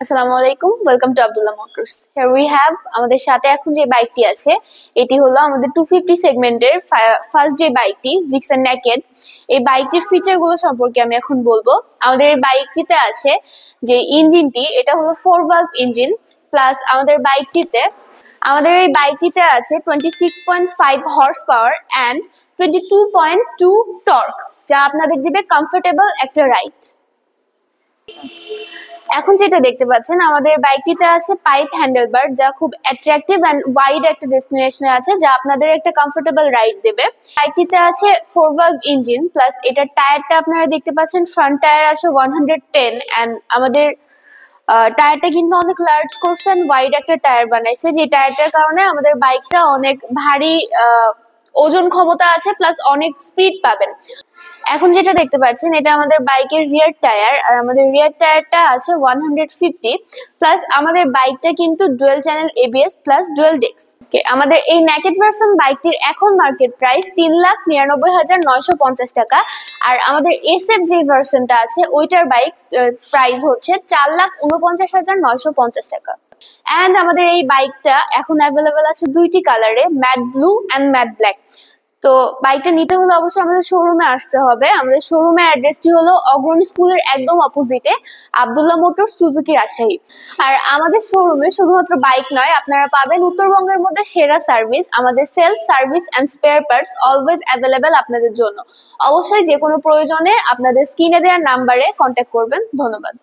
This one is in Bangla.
আসসালামু আলাইকুম, welcome to Abdullah motors. Here we have আমাদের সাথে এখন যে বাইকটি আছে এটি হলো আমাদের 250 সেগমেন্টের ফার্স্ট যে বাইকটি জিক্সার নেকেড। এই বাইকটির ফিচার গুলো সম্পর্কে আমি এখন বলবো। আমাদের এই বাইকটিতে আছে যে ইঞ্জিনটি, এটা হলো 4 ভালভ ইঞ্জিন, প্লাস আমাদের এই বাইকটিতে আছে 26.5 হর্স পাওয়ার অ্যান্ড 22.2 টর্ক, যা আপনাদের দিবে কমফোর্টেবল একটা রাইড। এখন যেটা দেখতে পাচ্ছেন আমাদের বাইকটিতে আছে পাইপ হ্যান্ডেলবার, যা খুব অ্যাট্রাকটিভ এন্ড ওয়াইড একটা ডেস্টিনেশনে আছে, যা আপনাদের একটা কমফোর্টেবল রাইড দেবে। বাইকটিতে আছে 4 ভালভ ইঞ্জিন, প্লাস এটার টায়ারটা আপনারা দেখতে পাচ্ছেন, ফ্রন্ট টায়ার আছে 110 এন্ড আমাদের টায়ারটা কিন্তু অনেক লার্জ করছে এন্ড ওয়াইড একটা টায়ার বানাইছে, যে টায়ারটার কারণে আমাদের বাইকটা অনেক ভারী ওজন ক্ষমতা আছে, প্লাস অনেক স্পিড পাবেন। এখন যেটা দেখতে পাচ্ছেন এটা আমাদের বাইকের রিয়ার টায়ার, আর আমাদের রিয়ার টায়ারটা আছে 150, প্লাস আমাদের বাইকটা কিন্তু dual channel ABS plus dual disk. আমাদের এই নেকেড ভার্সন বাইকটির এখন মার্কেট প্রাইস 3,99,950 টাকা, আর আমাদের এসএফ যে ভার্সনটা আছে ওইটার বাইক প্রাইস হচ্ছে 4,49,950 টাকা। এন্ড আমাদের এই বাইকটা এখন অ্যাভেলেবেল আছে দুইটি কালারে, matte blue and matte black. তো বাইকটা নিতে হলে অবশ্যই আমাদের শোরুমে আসতে হবে। আমাদের শোরুমের অ্যাড্রেসটি হলো অগ্রণী স্কুলের একদম অপোজিটে, আব্দুল্লাহ মোটর, সুজুকি, রাজশাহী। আর আমাদের শোরুমে শুধুমাত্র বাইক নয়, আপনারা পাবেন উত্তরবঙ্গের মধ্যে সেরা সার্ভিস। আমাদের sales service and spare parts always available আপনাদের জন্য। অবশ্যই যে কোনো প্রয়োজনে আপনাদের স্ক্রিনে দেওয়ার নাম্বারে কন্ট্যাক্ট করবেন। ধন্যবাদ।